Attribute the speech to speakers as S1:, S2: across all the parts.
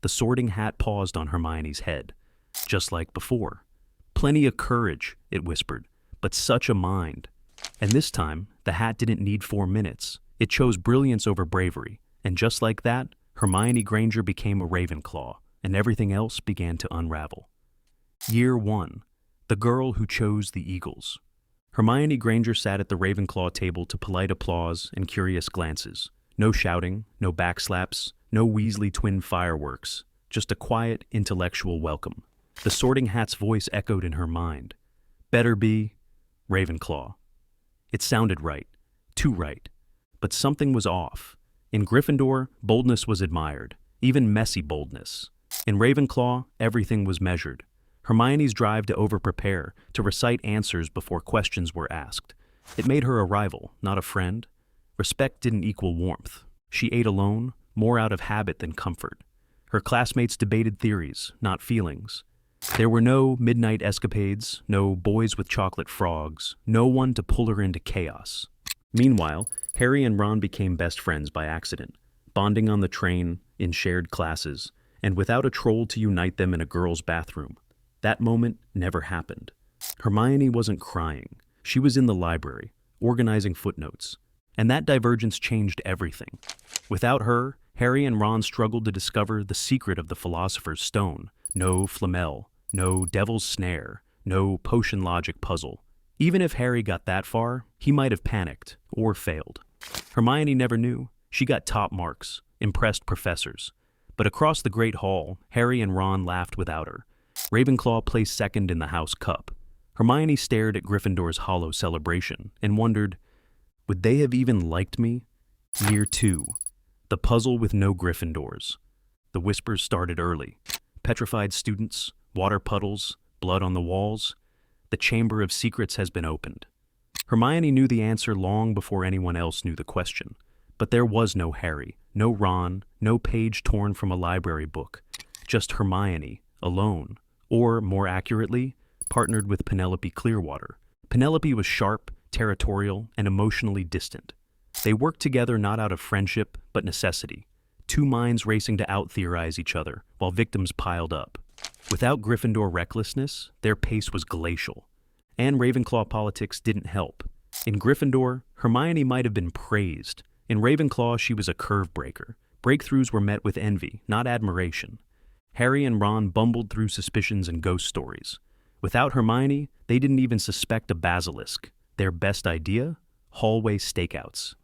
S1: The sorting hat paused on Hermione's head, just like before. "Plenty of courage," it whispered, "but such a mind." And this time, the hat didn't need 4 minutes. It chose brilliance over bravery, and just like that, Hermione Granger became a Ravenclaw, and everything else began to unravel. Year 1. The girl who chose the Eagles. Hermione Granger sat at the Ravenclaw table to polite applause and curious glances. No shouting, no backslaps, no Weasley twin fireworks, just a quiet, intellectual welcome. The sorting hat's voice echoed in her mind. Better be Ravenclaw. It sounded right, too right, but something was off. In Gryffindor, boldness was admired, even messy boldness. In Ravenclaw, everything was measured. Hermione's drive to over-prepare, to recite answers before questions were asked. It made her a rival, not a friend. Respect didn't equal warmth. She ate alone, more out of habit than comfort. Her classmates debated theories, not feelings. There were no midnight escapades, no boys with chocolate frogs, no one to pull her into chaos. Meanwhile, Harry and Ron became best friends by accident, bonding on the train, in shared classes, and without a troll to unite them in a girl's bathroom. That moment never happened. Hermione wasn't crying. She was in the library, organizing footnotes. And that divergence changed everything. Without her, Harry and Ron struggled to discover the secret of the Philosopher's Stone. No flamel, no devil's snare, no potion logic puzzle. Even if Harry got that far, he might have panicked, or failed. Hermione never knew. She got top marks, impressed professors. But across the Great Hall, Harry and Ron laughed without her. Ravenclaw placed second in the House Cup. Hermione stared at Gryffindor's hollow celebration and wondered, would they have even liked me? Year 2. The puzzle with no Gryffindors. The whispers started early. Petrified students, water puddles, blood on the walls. The Chamber of Secrets has been opened. Hermione knew the answer long before anyone else knew the question. But there was no Harry, no Ron, no page torn from a library book. Just Hermione, alone. Or, more accurately, partnered with Penelope Clearwater. Penelope was sharp, territorial, and emotionally distant. They worked together not out of friendship, but necessity. Two minds racing to out-theorize each other, while victims piled up. Without Gryffindor recklessness, their pace was glacial. And Ravenclaw politics didn't help. In Gryffindor, Hermione might have been praised. In Ravenclaw, she was a curve breaker. Breakthroughs were met with envy, not admiration. Harry and Ron bumbled through suspicions and ghost stories. Without Hermione, they didn't even suspect a basilisk. Their best idea? Hallway stakeouts.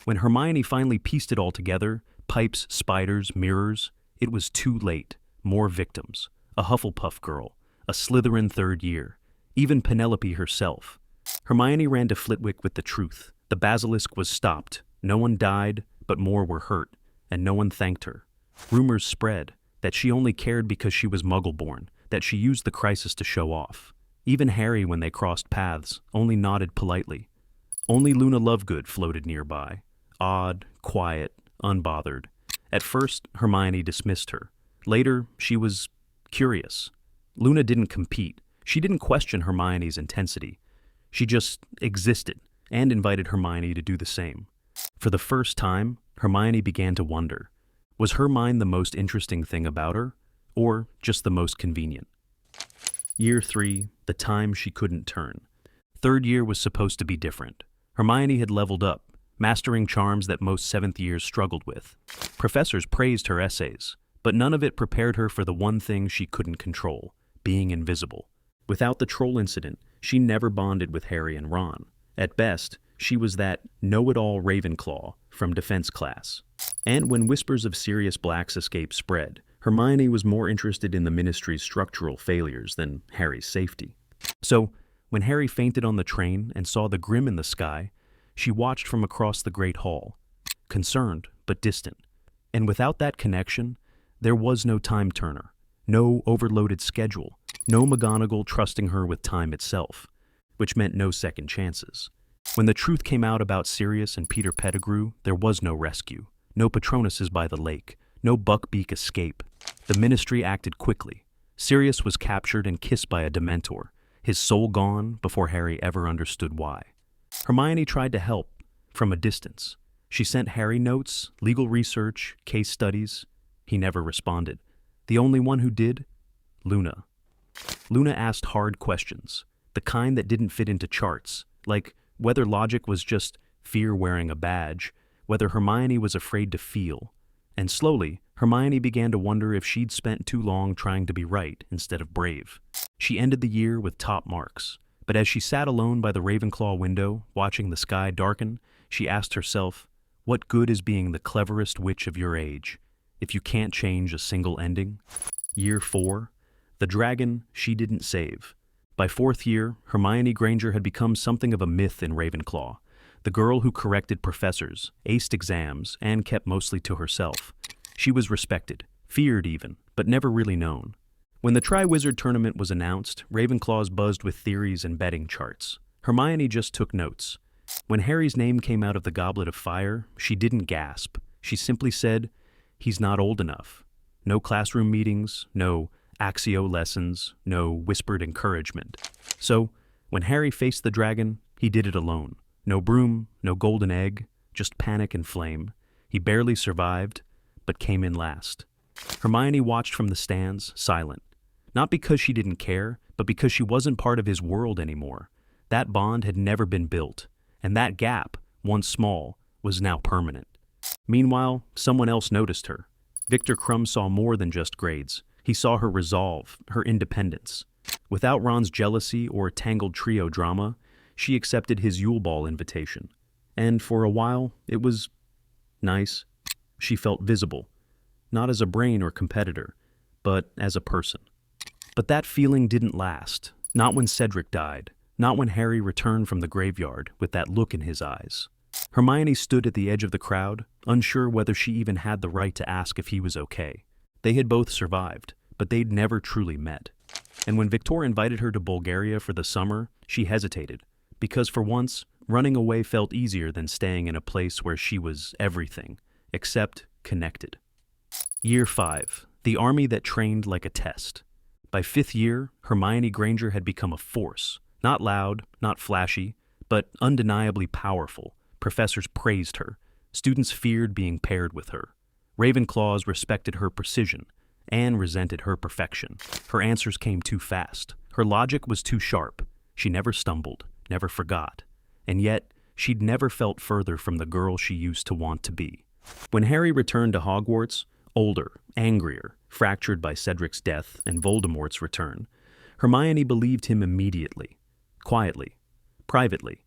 S1: When Hermione finally pieced it all together, pipes, spiders, mirrors, it was too late. More victims. A Hufflepuff girl. A Slytherin third year. Even Penelope herself. Hermione ran to Flitwick with the truth. The basilisk was stopped. No one died, but more were hurt. And no one thanked her. Rumors spread that she only cared because she was Muggle-born, that she used the crisis to show off. Even Harry, when they crossed paths, only nodded politely. Only Luna Lovegood floated nearby. Odd, quiet, unbothered. At first, Hermione dismissed her. Later, she was curious. Luna didn't compete. She didn't question Hermione's intensity. She just existed and invited Hermione to do the same. For the first time, Hermione began to wonder, was her mind the most interesting thing about her, or just the most convenient? Year 3, the time she couldn't turn. Third year was supposed to be different. Hermione had leveled up, mastering charms that most seventh years struggled with. Professors praised her essays, but none of it prepared her for the one thing she couldn't control, being invisible. Without the troll incident, she never bonded with Harry and Ron. At best, she was that know-it-all Ravenclaw from defense class. And when whispers of Sirius Black's escape spread, Hermione was more interested in the Ministry's structural failures than Harry's safety. So, when Harry fainted on the train and saw the Grim in the sky, she watched from across the Great Hall, concerned but distant. And without that connection, there was no time turner, no overloaded schedule, no McGonagall trusting her with time itself, which meant no second chances. When the truth came out about Sirius and Peter Pettigrew, there was no rescue, no Patronuses by the lake, no Buckbeak escape. The Ministry acted quickly. Sirius was captured and kissed by a Dementor, his soul gone before Harry ever understood why. Hermione tried to help, from a distance. She sent Harry notes, legal research, case studies. He never responded. The only one who did? Luna. Luna asked hard questions, the kind that didn't fit into charts, like whether logic was just fear wearing a badge, whether Hermione was afraid to feel. And slowly, Hermione began to wonder if she'd spent too long trying to be right instead of brave. She ended the year with top marks, but as she sat alone by the Ravenclaw window, watching the sky darken, she asked herself, what good is being the cleverest witch of your age if you can't change a single ending? Year 4. The dragon she didn't save. By fourth year, Hermione Granger had become something of a myth in Ravenclaw. The girl who corrected professors, aced exams, and kept mostly to herself. She was respected, feared even, but never really known. When the Triwizard Tournament was announced, Ravenclaws buzzed with theories and betting charts. Hermione just took notes. When Harry's name came out of the Goblet of Fire, she didn't gasp. She simply said, "He's not old enough." No classroom meetings, no Accio lessons, no whispered encouragement. So, when Harry faced the dragon, he did it alone. No broom, no golden egg, just panic and flame. He barely survived, but came in last. Hermione watched from the stands, silent. Not because she didn't care, but because she wasn't part of his world anymore. That bond had never been built, and that gap, once small, was now permanent. Meanwhile, someone else noticed her. Victor Crumb saw more than just grades. He saw her resolve, her independence. Without Ron's jealousy or tangled trio drama, she accepted his Yule Ball invitation. And for a while, it was nice. She felt visible, not as a brain or competitor, but as a person. But that feeling didn't last, not when Cedric died, not when Harry returned from the graveyard with that look in his eyes. Hermione stood at the edge of the crowd, unsure whether she even had the right to ask if he was okay. They had both survived, but they'd never truly met. And when Victor invited her to Bulgaria for the summer, she hesitated, because for once, running away felt easier than staying in a place where she was everything, except connected. Year 5. The army that trained like a test. By fifth year, Hermione Granger had become a force. Not loud, not flashy, but undeniably powerful. Professors praised her. Students feared being paired with her. Ravenclaws respected her precision and resented her perfection. Her answers came too fast. Her logic was too sharp. She never stumbled, never forgot. And yet, she'd never felt further from the girl she used to want to be. When Harry returned to Hogwarts, older, angrier, fractured by Cedric's death and Voldemort's return, Hermione believed him immediately, quietly, privately.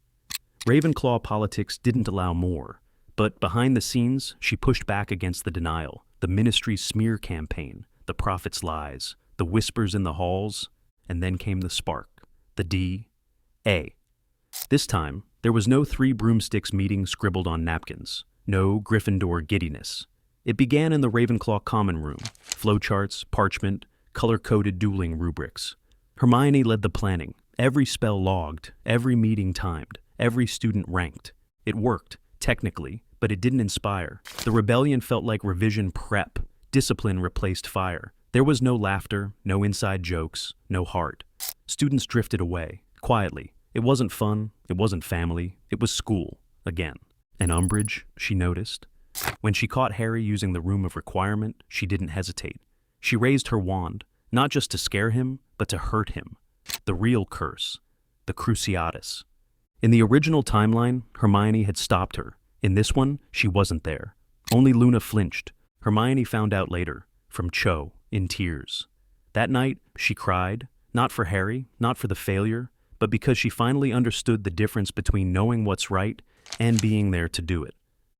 S1: Ravenclaw politics didn't allow more, but behind the scenes, she pushed back against the denial, the ministry's smear campaign, the prophet's lies, the whispers in the halls, and then came the spark, the D.A. This time, there was no 3 broomsticks meeting scribbled on napkins, no Gryffindor giddiness. It began in the Ravenclaw common room, flowcharts, parchment, color-coded dueling rubrics. Hermione led the planning, every spell logged, every meeting timed, every student ranked. It worked, technically, but it didn't inspire. The rebellion felt like revision prep. Discipline replaced fire. There was no laughter, no inside jokes, no heart. Students drifted away, quietly. It wasn't fun, it wasn't family, it was school, again. An Umbridge, she noticed. When she caught Harry using the Room of Requirement, she didn't hesitate. She raised her wand, not just to scare him, but to hurt him. The real curse, the Cruciatus. In the original timeline, Hermione had stopped her. In this one, she wasn't there. Only Luna flinched. Hermione found out later, from Cho, in tears. That night, she cried, not for Harry, not for the failure, but because she finally understood the difference between knowing what's right and being there to do it.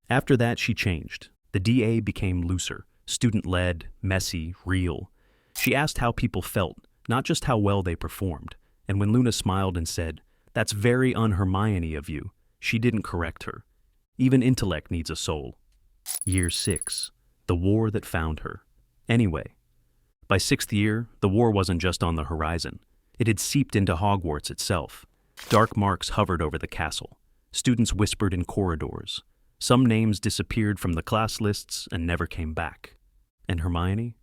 S1: After that, she changed. The DA became looser, student-led, messy, real. She asked how people felt, not just how well they performed. And when Luna smiled and said, "That's very un-Hermione of you," she didn't correct her. Even intellect needs a soul. Year 6. The war that found her. Anyway, by 6th year, the war wasn't just on the horizon. It had seeped into Hogwarts itself. Dark marks hovered over the castle. Students whispered in corridors. Some names disappeared from the class lists and never came back. And Hermione?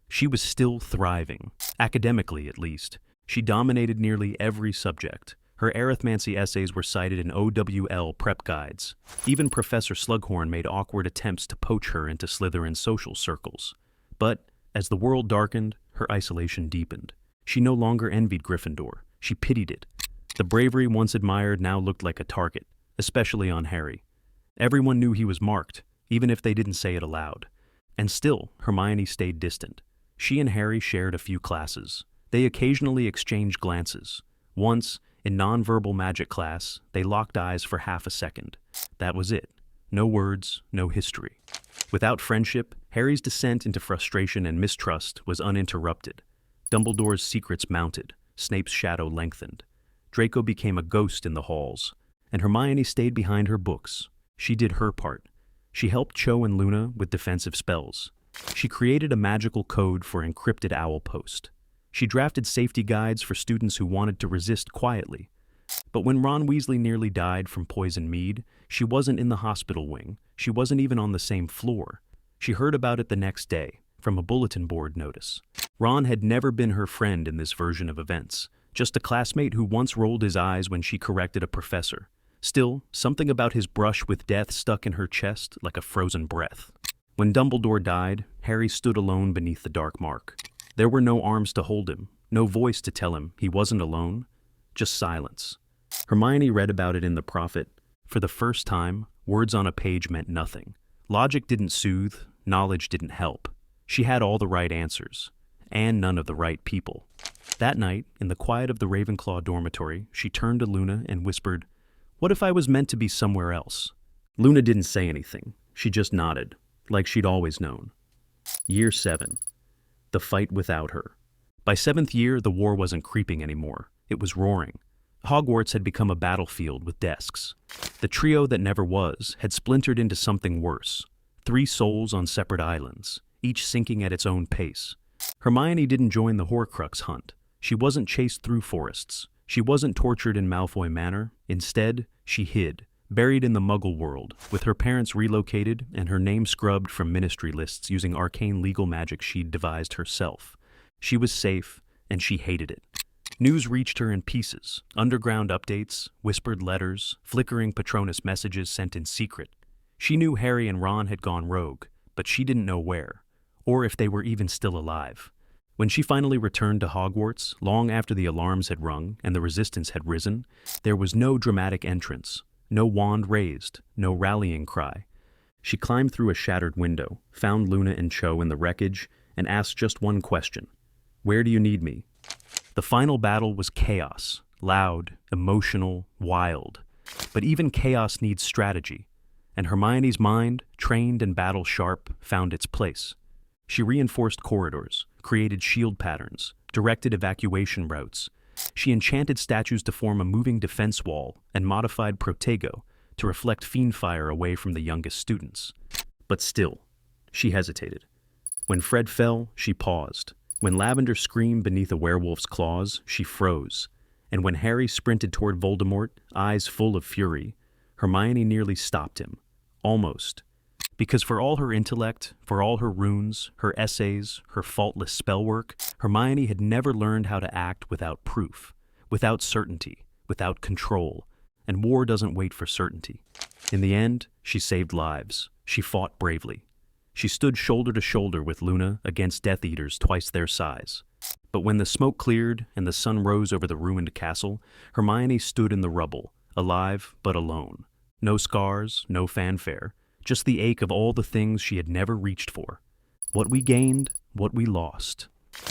S1: She was still thriving, academically at least. She dominated nearly every subject. Her arithmancy essays were cited in OWL prep guides. Even Professor Slughorn made awkward attempts to poach her into Slytherin's social circles. But As the world darkened, her isolation deepened. She no longer envied Gryffindor. She pitied it. The bravery once admired now looked like a target, especially on Harry. Everyone knew he was marked, even if they didn't say it aloud. And still, Hermione stayed distant. She and Harry shared a few classes. They occasionally exchanged glances. Once, in nonverbal magic class, they locked eyes for half a second. That was it. No words, no history. Without friendship, Harry's descent into frustration and mistrust was uninterrupted. Dumbledore's secrets mounted, Snape's shadow lengthened. Draco became a ghost in the halls, and Hermione stayed behind her books. She did her part. She helped Cho and Luna with defensive spells. She created a magical code for encrypted owl post. She drafted safety guides for students who wanted to resist quietly. But when Ron Weasley nearly died from poison mead, she wasn't in the hospital wing. She wasn't even on the same floor. She heard about it the next day, from a bulletin board notice. Ron had never been her friend in this version of events, just a classmate who once rolled his eyes when she corrected a professor. Still, something about his brush with death stuck in her chest like a frozen breath. When Dumbledore died, Harry stood alone beneath the dark mark. There were no arms to hold him, no voice to tell him he wasn't alone, just silence. Hermione read about it in The Prophet. For the first time, words on a page meant nothing. Logic didn't soothe, knowledge didn't help. She had all the right answers, and none of the right people. That night, in the quiet of the Ravenclaw dormitory, she turned to Luna and whispered, "What if I was meant to be somewhere else?" Luna didn't say anything. She just nodded, like she'd always known. Year 7. The fight without her. By 7th year, the war wasn't creeping anymore. It was roaring. Hogwarts had become a battlefield with desks. The trio that never was had splintered into something worse. 3 souls on separate islands, each sinking at its own pace. Hermione didn't join the Horcrux hunt. She wasn't chased through forests. She wasn't tortured in Malfoy Manor. Instead, she hid, buried in the Muggle world, with her parents relocated and her name scrubbed from ministry lists using arcane legal magic she'd devised herself. She was safe, and she hated it. News reached her in pieces, underground updates, whispered letters, flickering Patronus messages sent in secret. She knew Harry and Ron had gone rogue, but she didn't know where, or if they were even still alive. When she finally returned to Hogwarts, long after the alarms had rung and the resistance had risen, there was no dramatic entrance, no wand raised, no rallying cry. She climbed through a shattered window, found Luna and Cho in the wreckage, and asked just one question. "Where do you need me?" The final battle was chaos, loud, emotional, wild. But even chaos needs strategy, and Hermione's mind, trained and battle-sharp, found its place. She reinforced corridors, created shield patterns, directed evacuation routes. She enchanted statues to form a moving defense wall and modified Protego to reflect fiend fire away from the youngest students. But still, she hesitated. When Fred fell, she paused. When Lavender screamed beneath a werewolf's claws, she froze. And when Harry sprinted toward Voldemort, eyes full of fury, Hermione nearly stopped him. Almost. Because for all her intellect, for all her runes, her essays, her faultless spellwork, Hermione had never learned how to act without proof, without certainty, without control, and war doesn't wait for certainty. In the end, she saved lives. She fought bravely. She stood shoulder to shoulder with Luna against Death Eaters twice their size. But when the smoke cleared and the sun rose over the ruined castle, Hermione stood in the rubble, alive but alone. No scars, no fanfare, just the ache of all the things she had never reached for. What we gained, what we lost.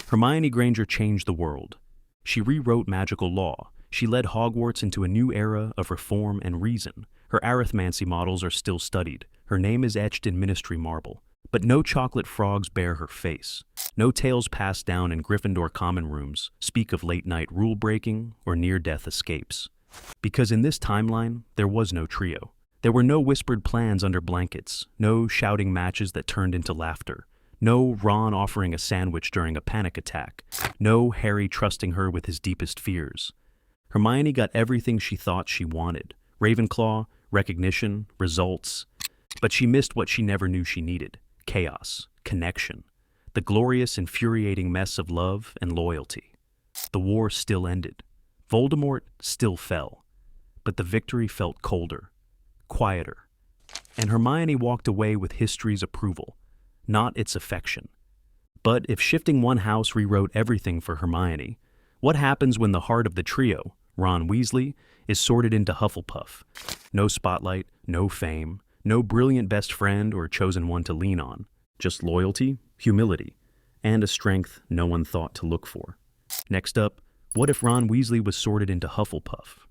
S1: Hermione Granger changed the world. She rewrote magical law. She led Hogwarts into a new era of reform and reason. Her arithmancy models are still studied. Her name is etched in ministry marble. But no chocolate frogs bear her face. No tales passed down in Gryffindor common rooms speak of late-night rule-breaking or near-death escapes. Because in this timeline, there was no trio. There were no whispered plans under blankets, no shouting matches that turned into laughter, no Ron offering a sandwich during a panic attack, no Harry trusting her with his deepest fears. Hermione got everything she thought she wanted: Ravenclaw, recognition, results. But she missed what she never knew she needed: chaos, connection, the glorious, infuriating mess of love and loyalty. The war still ended. Voldemort still fell. But the victory felt colder, quieter. And Hermione walked away with history's approval, not its affection. But if shifting one house rewrote everything for Hermione, what happens when the heart of the trio, Ron Weasley, is sorted into Hufflepuff? No spotlight, no fame, no brilliant best friend or chosen one to lean on. Just loyalty, humility, and a strength no one thought to look for. Next up, what if Ron Weasley was sorted into Hufflepuff?